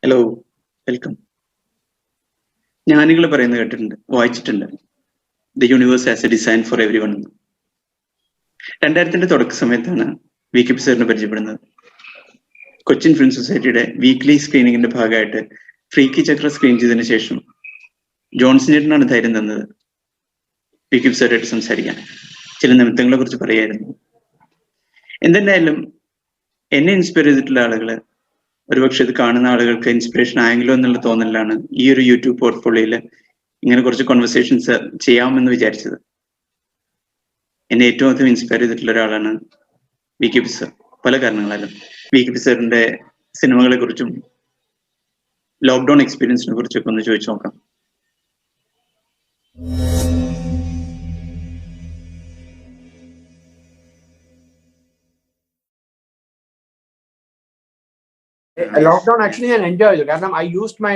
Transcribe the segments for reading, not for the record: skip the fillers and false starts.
Hello, welcome. ജ്ഞാനികൾ പറയുന്നത് കേട്ടിട്ടുണ്ട്, വായിച്ചിട്ടുണ്ട്. The universe as a design for everyone. 2000-ന്റെ തുടക്ക സമയത്താണ് VKP സാറിനെ പരിചയപ്പെടുന്നത്. കൊച്ചിൻ ഫിലിം സൊസൈറ്റിയുടെ വീക്ക്ലി സ്ക്രീനിങ്ങിന്റെ ഭാഗമായിട്ട് ഫ്രീക്കി ചക്ര സ്ക്രീൻ ചെയ്തതിനു ശേഷം ജോൺസൺ ധൈര്യം തന്നത് VKP സാറായിട്ട് സംസാരിക്കാൻ, ചില നിമിത്തങ്ങളെ കുറിച്ച് പറയായിരുന്നു. എന്തെന്നായാലും എന്നെ ഇൻസ്പയർ ചെയ്തിട്ടുള്ള ആളുകള് ഒരുപക്ഷെ ഇത് കാണുന്ന ആളുകൾക്ക് ഇൻസ്പിറേഷൻ ആയെങ്കിലോ എന്നുള്ള തോന്നലാണ് ഈ ഒരു യൂട്യൂബ് പോർട്ട്ഫോളിയോയില് ഇങ്ങനെ കുറച്ച് കോൺവെർസേഷൻസ് ചെയ്യാമെന്ന് വിചാരിച്ചത്. എന്നെ ഏറ്റവും അധികം ഇൻസ്പയർ ചെയ്തിട്ടുള്ള ഒരാളാണ് VKP സാർ. പല കാരണങ്ങളാലും VKP സാറിന്റെ സിനിമകളെ കുറിച്ചും ലോക്ക്ഡൌൺ എക്സ്പീരിയൻസിനെ കുറിച്ചൊക്കെ ഒന്ന് ചോദിച്ചു നോക്കാം. Lockdown actually I enjoyed it. I used my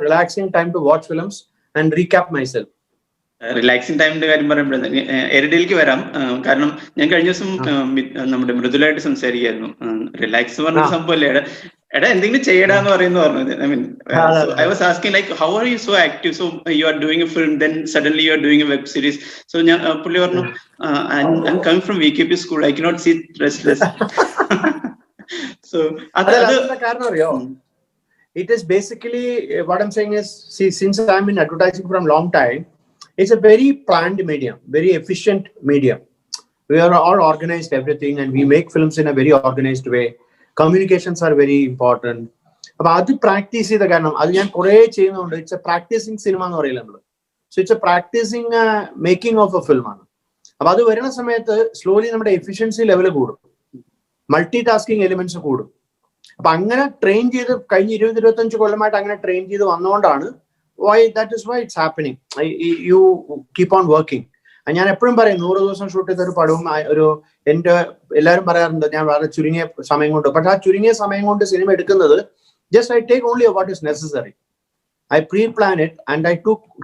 relaxing time to watch films and recap myself. Relaxing ടൈമിന്റെ കാര്യം പറയുമ്പോഴേ എരിഡയിലേക്ക് വരാം. കാരണം ഞാൻ കഴിഞ്ഞ ദിവസം നമ്മുടെ മൃദുലായിട്ട് സംസാരിക്കായിരുന്നു. റിലാക്സ് പറഞ്ഞ സംഭവല്ലേ, എടാ എന്തെങ്കിലും ചെയ്യടാന്ന് പറയുന്നു പറഞ്ഞത്. I was asking like how are you so active, so you are doing a film, then suddenly you are doing a web series. So ഞാൻ പുള്ളി പറഞ്ഞു I'm coming from VKP school, I cannot sit restless. So it is basically what I'm saying is, see, since I'm in advertising from long time, it's a very planned medium, very efficient medium. We are all organized everything and we make films in a very organized way. Communications are very important. But practice is the it's a practicing cinema. So it's a practicing making of a film. Slowly the efficiency level good. Multitasking elements are good. If train train why that is why it's happening. You keep on working. And I എപ്പോഴും പറയും 100 ദിവസം shoot ചെയ്തൊരു പടവും എന്റെ എല്ലാവരും പറയാറുണ്ട് ഞാൻ വളരെ ചുരുങ്ങിയ സമയം കൊണ്ട്, പക്ഷെ ആ ചുരുങ്ങിയ സമയം കൊണ്ട് സിനിമ എടുക്കുന്നത് just I take only what is necessary. I pre-plan it and I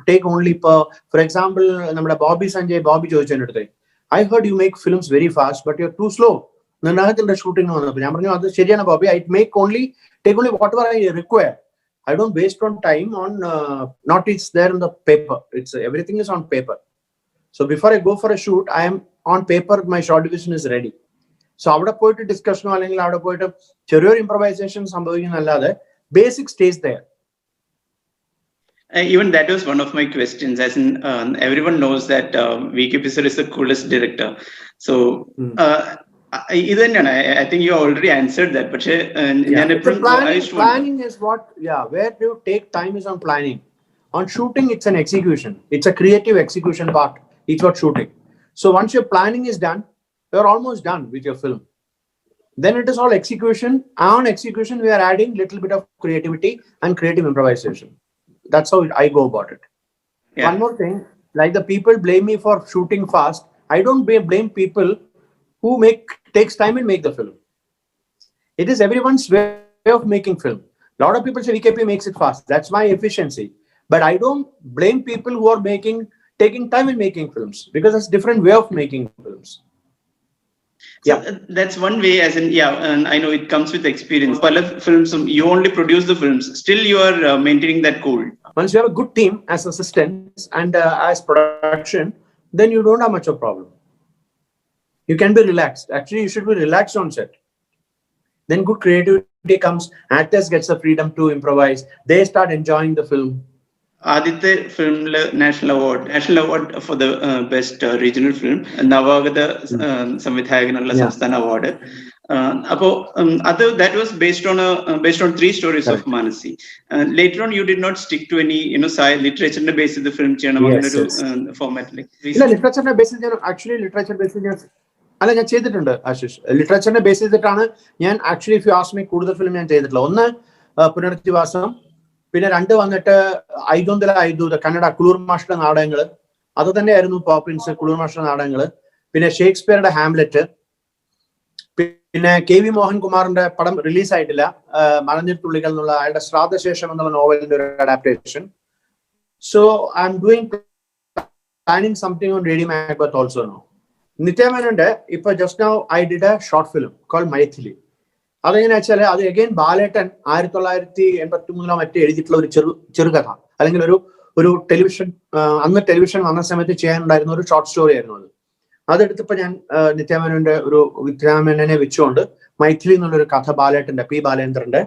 take only for example നമ്മുടെ ബോബി ചോദിച്ചതിന്റെ അടുത്ത്, I heard you make films very fast but you're too slow. നിർണായകത്തിന്റെ ഷൂട്ടിംഗ് വന്നപ്പോൾ ഞാൻ പറഞ്ഞു അത് ശരിയാണ് Bobby, I take only whatever I require. I don't waste on time on not it's there in the paper. It's everything is on paper. So before I go for a shoot, I am on paper. My short division is ready. So avada poite discussion allengil avada poite cheriyor improvisation sambhavikkunnallade basic stays there. Even that was one of my questions. As in, everyone knows that VKP sir is the coolest director. So. I think you already answered that, but planning is what, where do you take time is on planning. On shooting, it's an execution. It's a creative execution part. It's what shooting. So once your planning is done, you're almost done with your film. Then it is all execution. On execution, we are adding little bit of creativity and creative improvisation. That's how I go about it. Yeah. One more thing, like the people blame me for shooting fast. I don't blame people who takes time and make the film. It is everyone's way of making film. A lot of people say VKP makes it fast. That's my efficiency. But I don't blame people who are taking time in making films, because it's different way of making films. So that's one way, as in, and I know it comes with experience. Pala films, you only produce the films. Still you are maintaining that cool. Once you have a good team as assistants and as production, then you don't have much of a problem. You can be relaxed. Actually, you should be relaxed on set. Then good creativity comes. Actors gets the freedom to improvise. They start enjoying the film. Aditya Film National Award for the best regional film. Navagata Samvithayaganalla Samsthana Award. That was based on 3 stories of Manasi. Later on, you did not stick to any literature based the film format like. Literature based actually literature based. അല്ല ഞാൻ ചെയ്തിട്ടുണ്ട് Ashish. ലിറ്ററേച്ചറിനെ base ചെയ്തിട്ടാണ് ഞാൻ actually if you ask me കൂടുതൽ film ഞാൻ ചെയ്തിട്ടുള്ള. ഒന്ന് പുനരധിവാസം, പിന്നെ 2 വന്നിട്ട് ഐദൂത കന്നഡ കുളൂർ മാസ്റ്റർ നാടകങ്ങൾ. അത് തന്നെയായിരുന്നു പോപ്പിൻസ് കുളൂർ മാസ്റ്റർ നാടകങ്ങൾ. പിന്നെ ഷേക്സ്പിയറുടെ ഹാംലെറ്റ്, പിന്നെ KV മോഹൻകുമാറിന്റെ പടം റിലീസായിട്ടില്ല, മലഞ്ഞിട്ടുള്ളികൾ എന്നുള്ള അയാളുടെ ശ്രാദ്ധശേഷം എന്നുള്ള നോവലിന്റെ ഒരു adaptation. So I'm doing planning something on radio Macbeth also no. Nitya Menande, just now I did a short film called Maithili. അതെങ്ങനെയാ വെച്ചാല് അത് അഗൈൻ ബാലേട്ടൻ 1983 മറ്റേ എഴുതിയിട്ടുള്ള ഒരു ചെറുകഥ അല്ലെങ്കിൽ ഒരു ടെലിവിഷൻ അന്ന് ടെലിവിഷൻ വന്ന സമയത്ത് ചെയ്യാനുണ്ടായിരുന്ന ഒരു ഷോർട്ട് സ്റ്റോറി ആയിരുന്നു അത്. അതെടുത്തപ്പോ ഞാൻ നിത്യാമേനോന്റെ ഒരു നിത്യാമേനനെ വെച്ചുകൊണ്ട് മൈഥിലി എന്നുള്ളൊരു കഥ ബാലേട്ടന്റെ ബാലേന്ദ്രന്റെ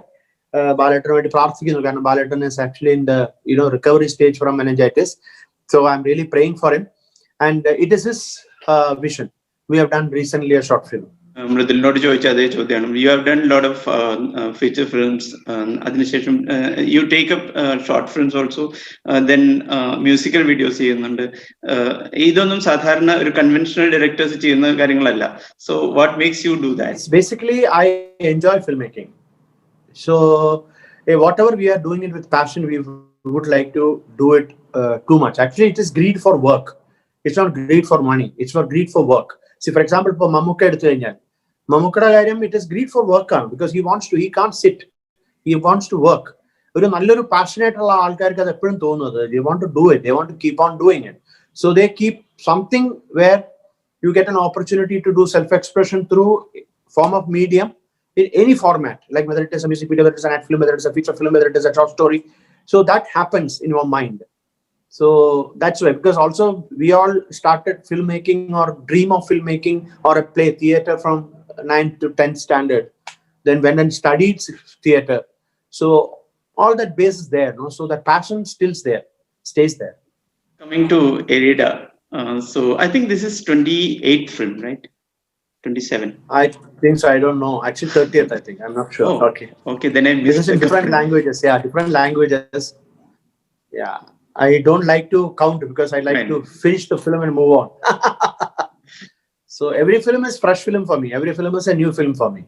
ബാലേട്ടന് വേണ്ടി പ്രാർത്ഥിക്കുന്നു. കാരണം ബാലേട്ടൻ is actually in the recovery stage from meningitis. So I'm really praying for him. And it is his vision. We have done recently a short film. മൃദുലിനോട് ചോദിച്ച അതേ ചോദ്യമാണ്. You have done lot of feature films, അതിനുശേഷം you take up short films also, then musical videos ചെയ്യുന്നുണ്ട്. ഇതൊന്നും സാധാരണ ഒരു conventional directors ചെയ്യുന്ന കാര്യങ്ങളല്ല. So what makes you do that? Basically, I enjoy filmmaking. So whatever we are doing it with passion, we would like to do it too much. Actually, it is greed for work. It's not greed for money. It's for greed for work. See, for example, for Mammootty എടുത്തു കഴിഞ്ഞാൽ മമ്മൂക്കയുടെ കാര്യം it is greed for work ആണ്. Because he can't sit. He wants to work. ഒരു നല്ലൊരു passionate ഉള്ള ആൾക്കാർക്ക് അത് എപ്പോഴും തോന്നുന്നത് they want to do it. They want to keep on doing it. So they keep something where you get an opportunity to do self-expression through form of medium in any format, like whether it is a music video, whether it is an ad film, whether it is a feature film, whether it is a short story. So that happens in your mind. So that's why, because also we all started filmmaking or dream of filmmaking or a play theater from 9th to 10th standard, then went and studied theater. So all that base is there, no? So that passion stays there. Coming to Erida, so I think this is 28th film, right? 27. I think so. I don't know. Actually, 30th. I think. I'm not sure. Oh, okay. Then I missed. This is in different languages. Yeah, different languages. Yeah, I don't like to count because I like to finish the film and move on. So every film is fresh film for me. Every film is a new film for me.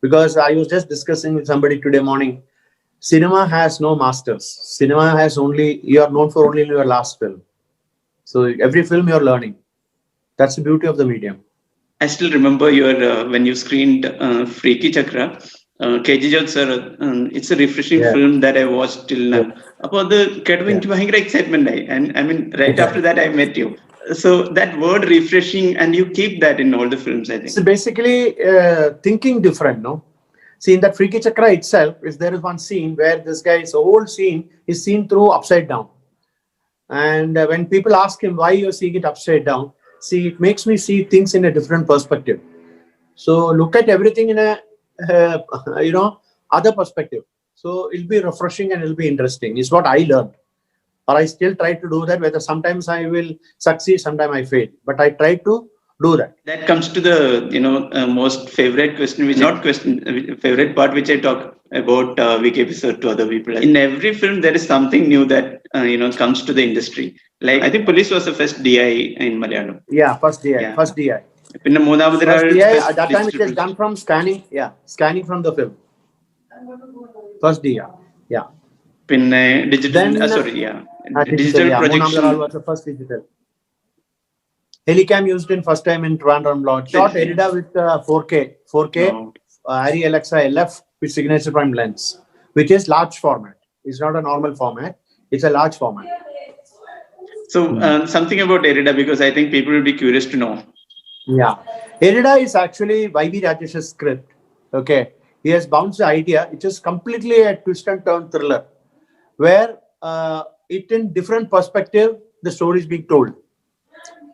Because I was just discussing with somebody today morning. Cinema has no masters. Cinema has only, you are known for only your last film. So every film you are learning. That's the beauty of the medium. I still remember your when you screened Freaky Chakra, KG Jot sir. It's a refreshing film that I watched till now. About the Kedwin excitement, and I mean, right after that, I met you. So that word refreshing, and you keep that in all the films, I think. So basically, thinking different, no? See, in that Freaky Chakra itself, there is one scene where this guy's whole scene is seen through upside down. And when people ask him why you're seeing it upside down, see, it makes me see things in a different perspective. So look at everything in a other perspective. So it'll be refreshing and it'll be interesting. It's what I learned. Or I still try to do that, whether sometimes I will succeed, sometimes I fail. But I try to do that. That comes to the most favorite question, favorite part which I talk about VKP sir to other people. In every film, there is something new that comes to the industry. Like I think Police was the first DI in Malayalam. Yeah, first DI. Yeah. First DI. First DI. At that time, it is done from scanning. Yeah, scanning from the film. First DI. Yeah. Digital. Then, digital projection. Was the first digital. Helicam used in first time in Trivandrum Lodge. Shot Erida with 4K, Arri Alexa LF with signature prime lens, which is large format. It's not a normal format. It's a large format. So something about Erida, because I think people will be curious to know. Yeah, Erida is actually YB Rajesh's script. Okay, he has bounced the idea. It is completely a twist and turn thriller, where it in different perspective the story is being told.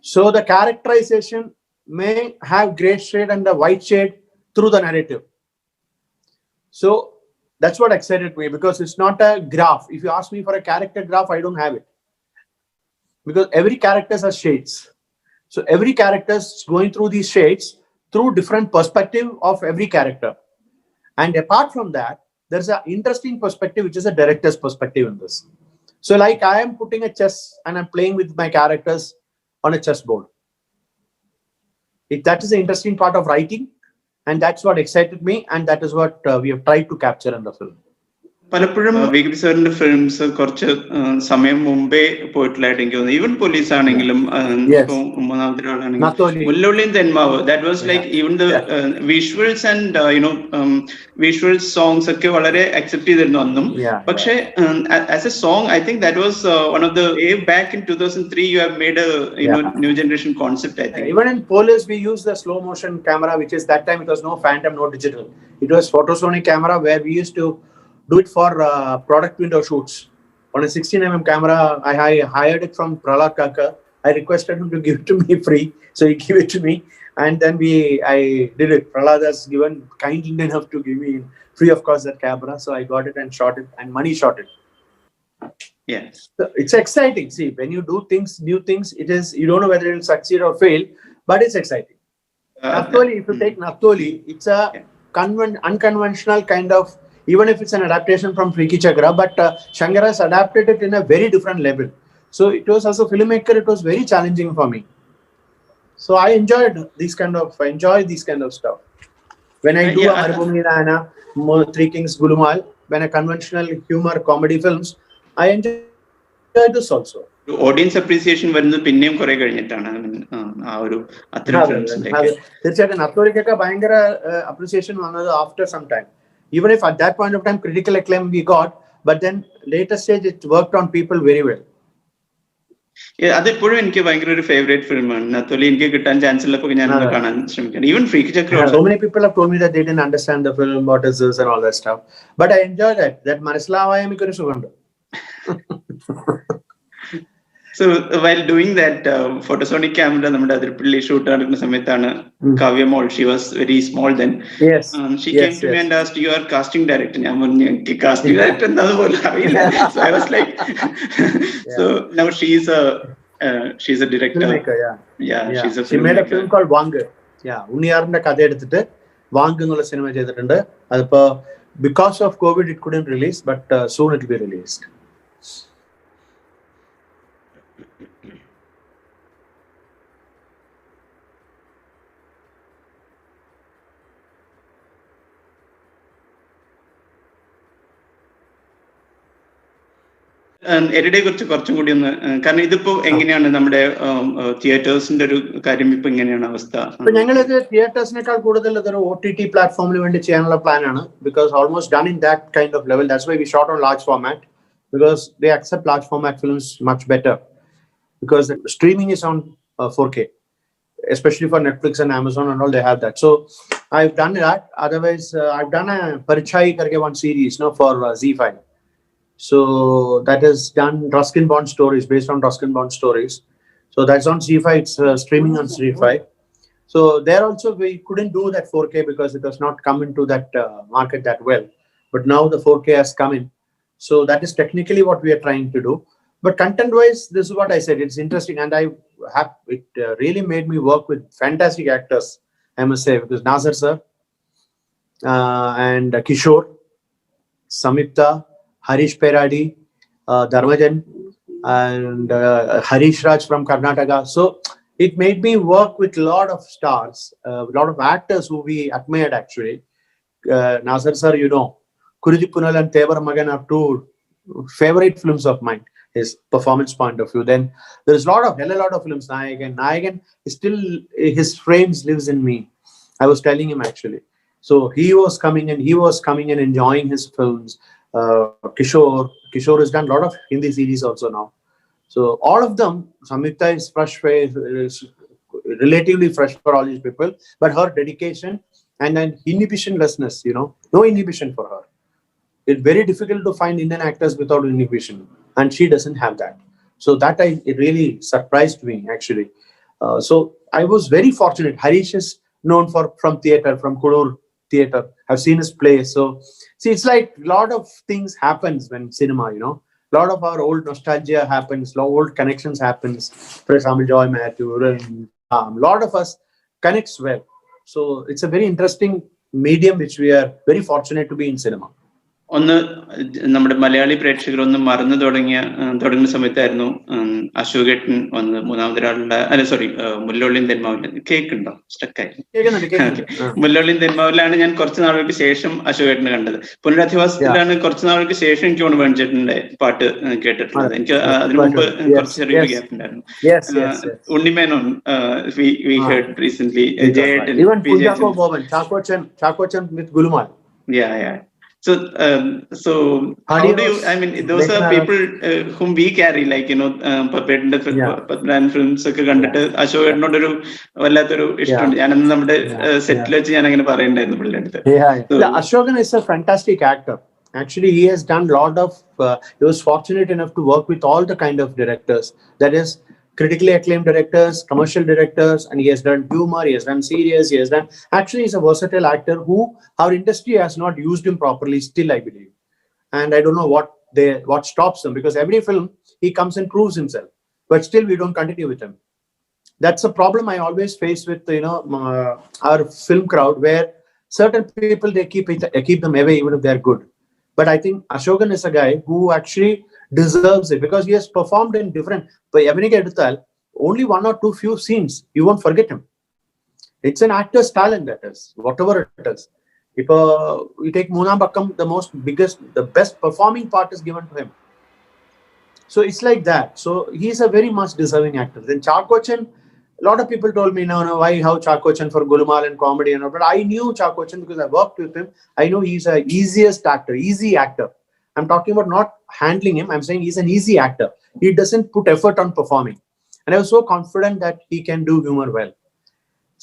So the characterization may have gray shade and the white shade through the narrative. So that's what excited me, because it's not a graph. If you ask me for a character graph, I don't have it. Because every character has shades. So every character is going through these shades through different perspective of every character. And apart from that, there's an interesting perspective, which is a director's perspective in this. So like I am putting a chess and I'm playing with my characters on a chessboard. That is the interesting part of writing. And that's what excited me. And that is what we have tried to capture in the film. പലപ്പോഴും VKP സാറിന്റെ films കുറച്ച് സമയം മുമ്പേ പോയിട്ടുള്ളതായിട്ട് എനിക്ക് തോന്നുന്നു. Even police ആണെങ്കിലും ഇപ്പൊ മൂന്നാമത്തെ ഒരാളാണെങ്കിലും മുല്ലുള്ളിയും Thenmavu, that was like even the visuals and visuals songs ഒക്കെ വളരെ അക്സെപ്റ്റ് ചെയ്തിരുന്നു അന്നും. പക്ഷെ as a song I think that was one of the way back in 2003 you have made a new generation concept, I think. Even in police we use the slow motion camera, which is that time it was no phantom, no digital. It was photosonic camera where we used to do it for product window shoots. On a 16mm camera, I hired it from Prahlad Kaka. I requested him to give it to me free, so he gave it to me, and then I did it. Prahlad has given kindly enough to give me free of course that camera, so I got it and shot it, and money shot it. Yes, so it's exciting. See, when you do things, new things, it is, you don't know whether it will succeed or fail, but it's exciting. Nattoli, if you take Nattoli, it's a unconventional kind of, even if it's an adaptation from Freaky Chakra, but Shankar has adapted it in a very different level. So it was, as a filmmaker, it was very challenging for me. So I enjoy these kind of stuff. When I do Arbumina, Three Kings, Gulumal, when a conventional humor comedy films, I enjoy this also. Audience appreciation വരുന്നത് പിന്നെയും കുറെ കഴിഞ്ഞിട്ടാണ് ആ ഒരു അത്തരം ഫിലിംസിന്റെ. തീർച്ചയായിട്ടും നത്തോലിക്കൊക്കെ ഭയങ്കര appreciation വന്നത് after some time. Even if at that point of time critical acclaim we got, but then later stage it worked on people very well. അതിപ്പോഴും എനിക്ക് ഭയങ്കര ഒരു ഫേവറേറ്റ് ഫിലിമാണ്. നത്തോലി എനിക്ക് കിട്ടാൻ ചാൻസ് ഉള്ളപ്പോൾ ഞാൻ കാണാൻ ശ്രമിക്കണം. Even Freaky Chakra. So many people have told me that they didn't understand the film, what is this and all that stuff. But I enjoy that. That മനസ്സിലാവായ എനിക്കൊരു സുഖമുണ്ട്. So while doing that photosonic camera, നമ്മുടെ അതിർപ്പള്ളി shoot നടക്കുന്ന സമയത്താണ് Kavya mall, she was very small then. Yes. She came to me and asked, you are casting director. ഞാൻ പറഞ്ഞു എനിക്ക് casting director എന്താന്ന് പോലും അറിയില്ല. So I was like, so now she's a director. Filmmaker, yeah, she's a filmmaker. She made a film called Vaanku. ഉണ്ണിയാറിന്റെ കഥ എടുത്തിട്ട് വാങ്ക് എന്നുള്ള cinema ചെയ്തിട്ടുണ്ട്. അതിപ്പോ because of COVID it couldn't release, but soon it will be released. എരിഡയെ കുറിച്ച് കുറച്ചും കൂടി ഒന്ന്, കാരണം ഇതിപ്പോ എങ്ങനെയാണ് നമ്മുടെ തിയേറ്റേഴ്സിന്റെ ഒരു കാര്യം, ഇപ്പൊ എങ്ങനെയാണ് അവസ്ഥ? ഞങ്ങളിത് തിയേറ്റേഴ്സിനേക്കാൾ കൂടുതൽ ഇതൊരു OTT പ്ലാറ്റ്ഫോമിന് വേണ്ടി ചെയ്യാനുള്ള പ്ലാനാണ്. Because almost done in that kind of level. That's why we shot on large format, because they accept large format films much better, because the streaming is on 4K, especially for Netflix and Amazon and all, they have that. So I've done that. Otherwise I've done a Parichai karke one series for Z5. So that is done Ruskin Bond stories, based on Ruskin Bond stories. So that's on Z5. It's streaming on Z5. So there also we couldn't do that 4K because it has not come into that market that well. But now the 4K has come in. So that is technically what we are trying to do. But content-wise, this is what I said. It's interesting, and it really made me work with fantastic actors, I must say, because Nasser sir and Kishore, Samyukta, Harish Peradi, Dharmajan, and Harish Raj from Karnataka. So it made me work with a lot of stars, a lot of actors who we admired actually. Nasser sir, Kuriji Punal and Tevar Magan are two favorite films of mine, his performance point of view. Then there's a lot of films. Nayagan is still, his frames lives in me. I was telling him actually. So he was coming and enjoying his films. Kishore has done a lot of Hindi series also now. So all of them, Samyukta is fresh, is relatively fresh for all these people, but her dedication and then inhibitionlessness, no inhibition for her. It's very difficult to find Indian actors without inhibition, and she doesn't have that. So that it really surprised me actually. So I was very fortunate. Harish is known from theatre, from Kodur theatre. I've seen his play. So see, it's like a lot of things happens when cinema, a lot of our old nostalgia happens, old connections happens. For example, Joy Matthew, a lot of us connects well. So it's a very interesting medium which we are very fortunate to be in cinema. ഒന്ന് നമ്മുടെ മലയാളി പ്രേക്ഷകർ ഒന്ന് മറന്നു തുടങ്ങുന്ന സമയത്തായിരുന്നു അശോകേട്ടൻ വന്ന് മൂന്നാമതൊരാളുടെ മുല്ലോളിയും തെന്മാവിലും കേൾക്കുണ്ടോ സ്റ്റക്കായി മുല്ലോളിയും തെന്മാവിലാണ് ഞാൻ കുറച്ച് നാളുകൾക്ക് ശേഷം അശോകേട്ടനെ കണ്ടത്. പുനരധിവാസത്തിലാണ് കുറച്ച് നാളുകൾക്ക് ശേഷം എനിക്ക് തോന്നുന്നു വേണിച്ചേട്ടന്റെ പാട്ട് കേട്ടിട്ടുള്ളത്. എനിക്ക് അതിനു മുമ്പ് കുറച്ച് ചെറിയൊരു ഗ്യാപ്പ് ഉണ്ടായിരുന്നു. Unni Menon we heard recently, ജയേട്ടൻ, even Kunchacko, Boban, Chakraborty with Gulumal. Yeah. So how do you, I mean, those are people whom we carry, like, Patnan films ഒക്കെ കണ്ടിട്ട് അശോകേട്ടനോടൊരു വല്ലാത്തൊരു ഇഷ്ടമുണ്ട്. ഞാനന്ന് നമ്മുടെ സെറ്റിൽ വെച്ച് ഞാൻ അങ്ങനെ പറയണ്ടായിരുന്നു പുള്ളിയുടെ അടുത്ത്. Ashokan is a fantastic actor. Actually, he has done a lot of, he was fortunate enough to work with all the kind of directors. That is, critically acclaimed directors, commercial directors, and he has done humor, he has done serious, he has done, actually he's a versatile actor who our industry has not used him properly still, I believe. And I don't know what stops them, because every film he comes and proves himself, but still we don't continue with him. That's a problem I always face with, our film crowd, where certain people, they keep them away even if they're good. But I think Ashokan is a guy who actually deserves it, because he has performed in different, only one or two few scenes, you won't forget him. It's an actor's talent, that is, whatever it is. If you take Moonam Bakkam, the best performing part is given to him. So it's like that. So he's a very much deserving actor. Then Chakraborty, a lot of people told me, no, why, how Chakraborty for Gulumal and comedy and all, but I knew Chakraborty because I worked with him. I know he's a easy actor. I'm talking about not handling him. I'm saying he's an easy actor. He doesn't put effort on performing. And I was so confident that he can do humor well.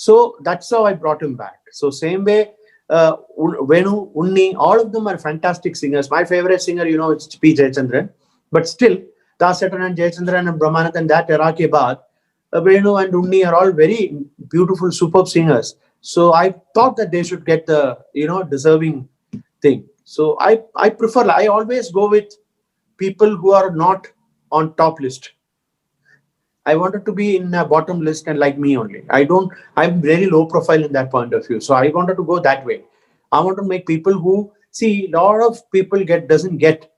So that's how I brought him back. So same way, Venu, Unni, all of them are fantastic singers. My favorite singer, it's P. Jayachandran. But still, Dasetan and Jayachandran and Brahmanat and that era ke baad, Venu and Unni are all very beautiful, superb singers. So I thought that they should get the, deserving thing. So I always go with people who are not on top list. I wanted to be in a bottom list and like me only. I'm very low profile in that point of view. So I wanted to go that way. I want to make people who, see, a lot of people doesn't get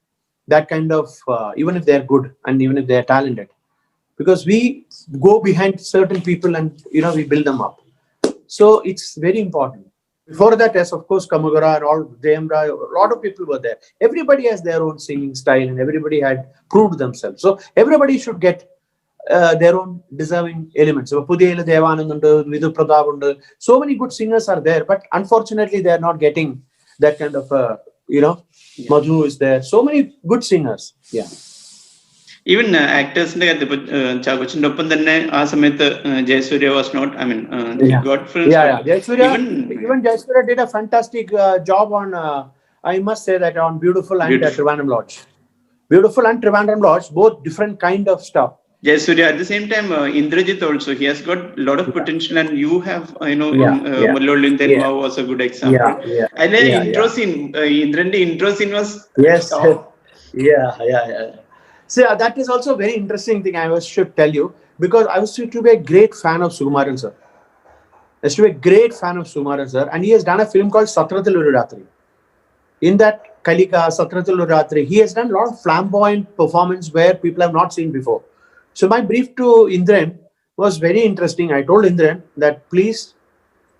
that kind of, even if they're good and even if they're talented. Because we go behind certain people and, we build them up. So it's very important. Before that, yes, of course, Kamagara and all, Jayamra, a lot of people were there. Everybody has their own singing style and everybody had proved themselves. So everybody should get their own deserving elements. So Pudiyela Devanand, Vidhu Pratap, so many good singers are there, but unfortunately they are not getting that kind of, Madhu is there. So many good singers. Yeah. Even actors in the Chakraborty open then Jayasurya was not, I mean, he got films. Yeah. Jayasurya, even Jayasurya did a fantastic job on, I must say that, on Beautiful and Trivandrum Lodge. Beautiful and Trivandrum Lodge, both different kind of stuff. Jayasurya, at the same time, Indrajit also, he has got a lot of potential, and you have, Mullolin Thelma was a good example. And the intro scene, Indrandi intro scene was... Yes. Yeah. See, that is also a very interesting thing I should tell you, because I was to be a great fan of Sukumaran sir. And he has done a film called Satrathil Oru Ratri. In that Kalika, Satrathil Oru Ratri, he has done a lot of flamboyant performance where people have not seen before. So my brief to Indran was very interesting. I told Indran that, please,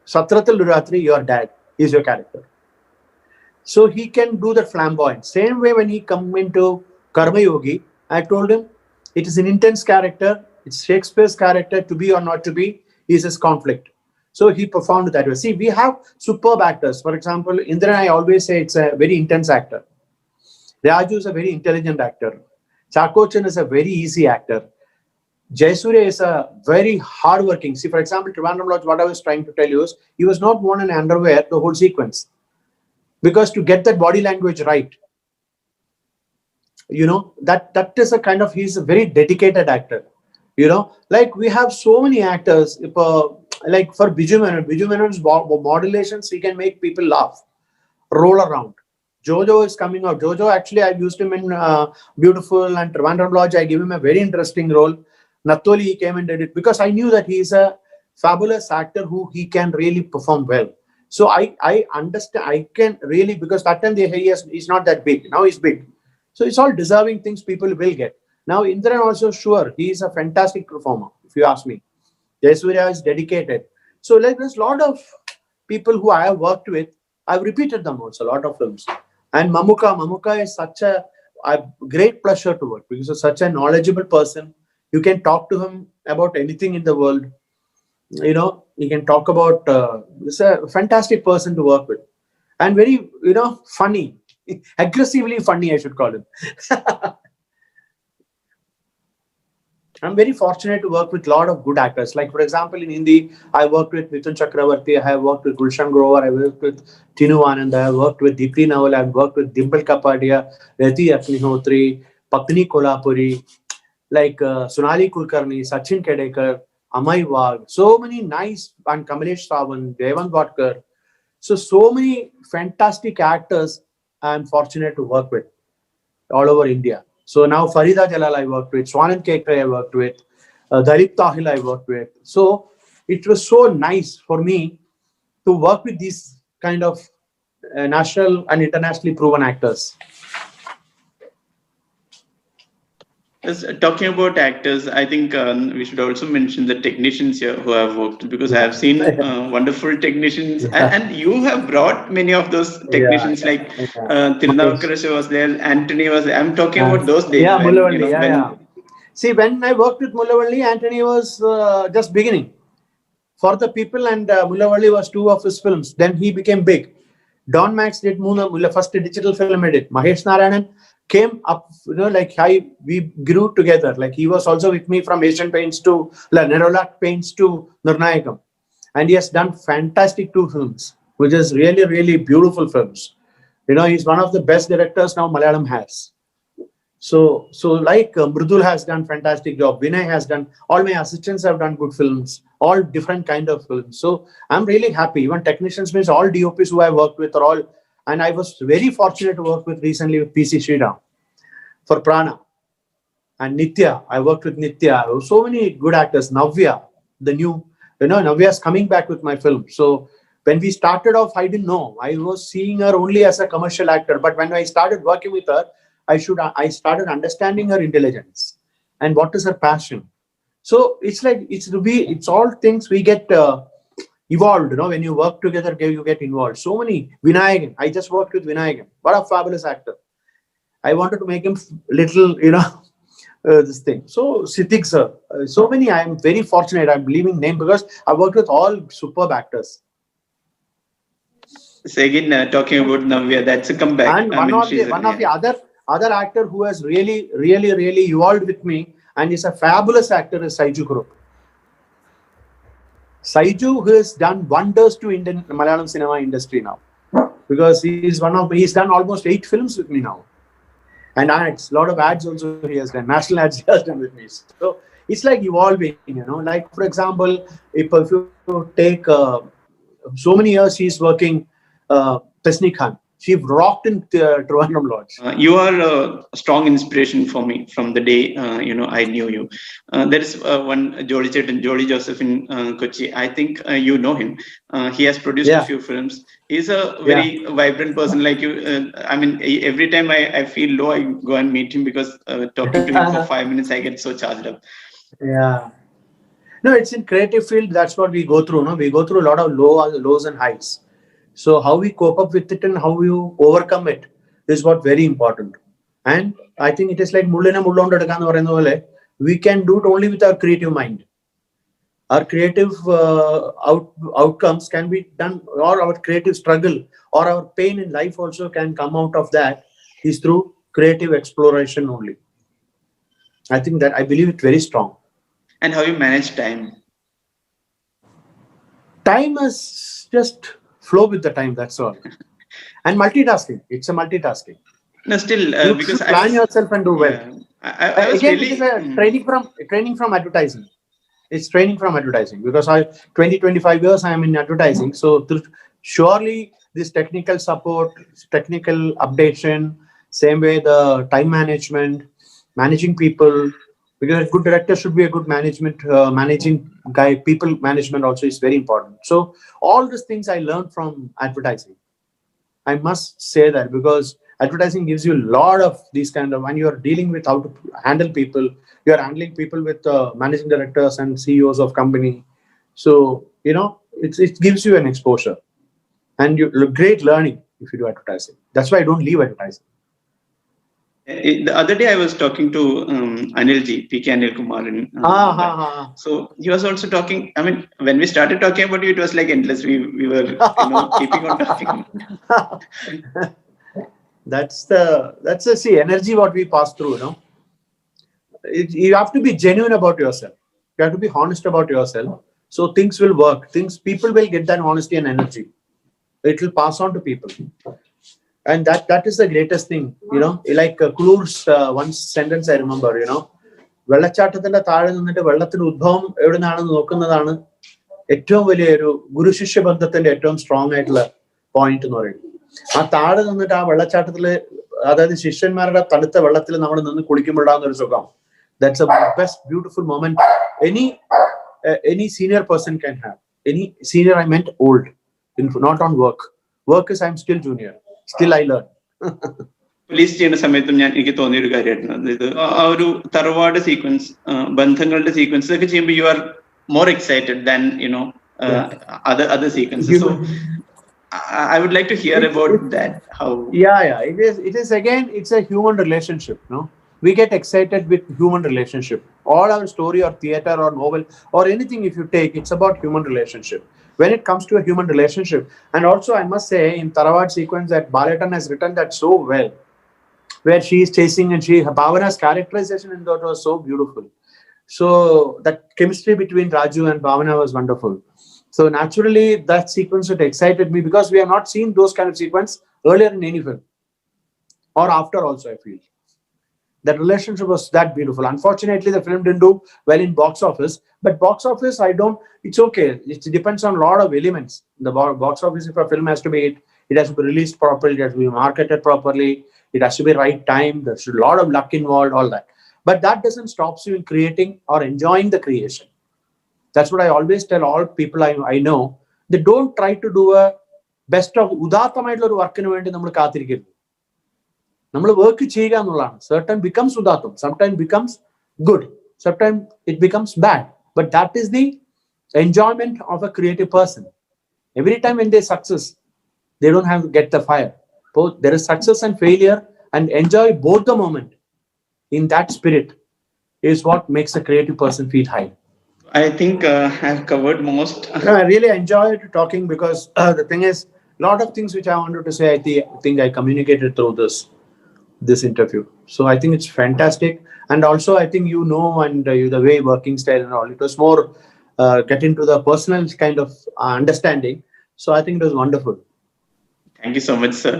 Satrathil Oru Ratri, your dad is your character. So he can do that flamboyant. Same way when he come into Karma Yogi, I told him it is an intense character. It's Shakespeare's character, to be or not to be, is his conflict. So he performed that way. See, we have superb actors. For example, Indran, I always say it's a very intense actor. Raju is a very intelligent actor. Chakraborty is a very easy actor. Jayasurya is a very hardworking. See, for example, Trivandrum Lodge, what I was trying to tell you is, he was not worn in underwear the whole sequence. Because to get that body language right, that is a kind of, he's a very dedicated actor. Like we have so many actors, like for Biju Menon's modulations, he can make people laugh, roll around. Jojo is coming out. Jojo, actually, I've used him in Beautiful and Trivandrum Lodge. I gave him a very interesting role. Nattoli, he came and did it because I knew that he is a fabulous actor who he can really perform well. So I understand. I can really, because that time he's not that big. Now he's big. So it's all deserving things people will get. Now Indran also, sure, he is a fantastic performer, if you ask me. Jayasurya is dedicated. So like there's a lot of people who I have worked with. I've repeated them also, a lot of films. And Mammootty is such a great pleasure to work because he's such a knowledgeable person. You can talk to him about anything in the world. You know, you can talk about, he's a fantastic person to work with. And very, funny, aggressively funny, I should call him. I'm very fortunate to work with a lot of good actors. Like, for example, in Hindi, I worked with Midhun Chakraborty, I have worked with Gulshan Grover, I worked with Tinu Anand, I have worked with Deepti Nawal, I have worked with Dimple Kapadia, Rati Agnihotri, Pakni Kolhapuri, like Sonali Kulkarni, Sachin Khedekar, Amay Wagh, so many nice, and Kamalesh Sawan, Devang Godkar. So many fantastic actors I'm fortunate to work with all over India. So now Farida Jalal I worked with, Swanand Kekre I worked with, Dalip Tahil I worked with. So it was so nice for me to work with these kind of national and internationally proven actors. Talking about actors, I think we should also mention the technicians here who have worked, because I have seen wonderful technicians, and you have brought many of those technicians, like Tirunavakkar was there, Anthony was there. I'm talking about those days. Yeah, Mullavalli, See, when I worked with Mullavalli, Anthony was just beginning for the people, and Mullavalli was 2 of his films. Then he became big. Don Max did first digital film edit. Mahesh Narayanan came up, we grew together. Like, he was also with me from Asian Paints to Nerolac Paints to Nirnayakam. And he has done fantastic 2 films, which is really, really beautiful films. He's one of the best directors now Malayalam has. So Mridul has done fantastic job. Vinay has done, all my assistants have done good films, all different kind of films. So I'm really happy. Even technicians means all DOPs who I worked with are all, and I was very fortunate to work with recently with PC Sriram for Prana. And Nitya, I worked with Nitya. So many good actors. Navya, the new, Navya is coming back with my film. So when we started off, I didn't know. I was seeing her only as a commercial actor. But when I started working with her, I started understanding her intelligence and what is her passion. So it's like, it's all things we get evolved. When you work together, you get involved. So many. Vinayagan, I just worked with Vinayagan. What a fabulous actor. I wanted to make him little, this thing. So Siddhik sir, so many. I am very fortunate. I'm leaving name because I worked with all superb actors. So again, talking about Navya, that's a comeback. And one of the other actor who has really, really, really evolved with me and is a fabulous actor is Saiju Kurup. Saiju, who has done wonders to Indian Malayalam cinema industry now, because he's done almost 8 films with me now, and ads, a lot of ads also he has done, national ads he has done with me. So it's like evolving, like, for example, if you take so many years he's working, Tasni Khan, she rocked in Trivandrum Lodge. You are a strong inspiration for me from the day I knew you. There is one Jolly Joseph in Kochi. I think you know him. He has produced a few films. He's a very vibrant person like you. Every time I feel low, I go and meet him, because talking to him for 5 minutes, I get so charged up. Yeah. No, it's in creative field. That's what we go through. No, we go through a lot of lows and highs. So how we cope up with it and how you overcome it is what very important. And I think it is like we can do it only with our creative mind. Our creative outcomes can be done, or our creative struggle or our pain in life also can come out of that is through creative exploration only. I think that I believe it very strong. And how you manage time? Time is just flow with the time, that's all. And multitasking, it's a multitasking. No, still, you because plan yourself and do well. Again, really, it is a training from advertising. It's training from advertising, because 25 years I am in advertising. So surely this technical support, technical updation, same way the time management, managing people, Because a good director should be a good managing guy. People management also is very important. So all these things I learned from advertising. I must say that, because advertising gives you a lot of these kind of, when you are dealing with how to handle people, you are handling people with managing directors and CEOs of company. So, it gives you an exposure, and great learning if you do advertising. That's why I don't leave advertising. The other day I was talking to Anilji, PK Anil Kumar. So he was also talking. I mean, when we started talking about you, it was like endless. We were keeping on talking. That's the energy what we pass through. You have to be genuine about yourself. You have to be honest about yourself. So things will work. People will get that honesty and energy. It will pass on to people. And that is the greatest thing, like Klu's one sentence I remember, വെള്ളച്ചാട്ടത്തിന്റെ താഴെ നിന്നിട്ട് വെള്ളത്തിന്റെ ഉദ്ഭവം എവിടെ നിന്നാണെന്ന് നോക്കുന്നതാണ് ഏറ്റവും വലിയൊരു ഗുരു ശിഷ്യ ബന്ധത്തിന്റെ ഏറ്റവും സ്ട്രോങ് ആയിട്ടുള്ള പോയിന്റ് എന്ന് പറയുന്നത്. ആ താഴെ നിന്നിട്ട് ആ വെള്ളച്ചാട്ടത്തില്, അതായത് ശിഷ്യന്മാരുടെ തണുത്ത വെള്ളത്തിൽ നമ്മൾ നിന്ന് കുളിക്കുമ്പോഴാകുന്ന ഒരു സുഖം. That's a best beautiful moment any senior person can have. Any senior, I meant old, not on work. Work is I'm still junior. Still I learn. Police ചെയ്യുന്ന സമയത്തും എനിക്ക് തോന്നിയ ഒരു കാര്യമായിരുന്നു ഇത്. ആ ഒരു തറവാട് സീക്വൻസ്, ബന്ധങ്ങളുടെ സീക്വൻസ് ഒക്കെ ചെയ്യുമ്പോൾ you are more excited than other sequences. So I would like to hear about that. How? Yeah. It is again, it's a human relationship. We get excited with human relationship. All our story or theater or novel or anything, if you take, it's about human relationship. When it comes to a human relationship, and also I must say in Tarawad sequence that Baletan has written that so well, where she is chasing and Bhavana's characterization in that was so beautiful. So that chemistry between Raju and Bhavana was wonderful. So naturally that sequence had excited me, because we have not seen those kind of sequence earlier in any film or after also, I feel. That relationship was that beautiful. Unfortunately, the film didn't do well in box office. But box office, it's okay. It depends on a lot of elements. The box office, if a film has to be hit, it has to be released properly, it has to be marketed properly, it has to be right time, there's a lot of luck involved, all that. But that doesn't stop you in creating or enjoying the creation. That's what I always tell all people I know. They don't try to do a best of udathamaയിട്ടുള്ള വർക്കിന് വേണ്ടി നമ്മൾ കാത്തിരിക്കരുത്. നമ്മൾ work ചെയ്യുക എന്നുള്ളതാണ്. Certain becomes udatham, sometimes becomes good, sometimes it becomes bad, but that is the enjoyment of a creative person. Every time when they success, they don't have to get the fire. Both there is success and failure, and enjoy both the moment in that spirit is what makes a creative person feel high. I think I've covered most. I really enjoyed talking, because the thing is, a lot of things which I wanted to say, I think I communicated through this interview. So I think it's fantastic. And also I think and the way working style and all, it was more get into the personal kind of understanding. So I think it was wonderful. Thank you so much, sir.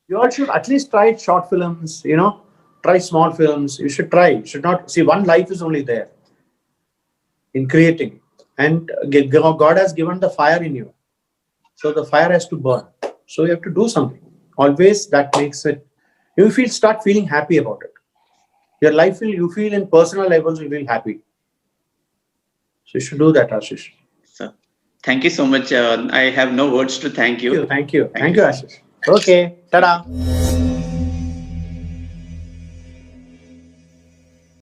You all should at least try short films, try small films. You should try. You should not see, one life is only there in creating, and God has given the fire in you, so the fire has to burn. So you have to do something always. That makes it, you start feeling happy about it. Your life you feel in personal levels, you feel happy. So you should do that, Ashish. Sir, thank you so much. I have no words to thank you. Thank you, Ashish. Okay, ta-da.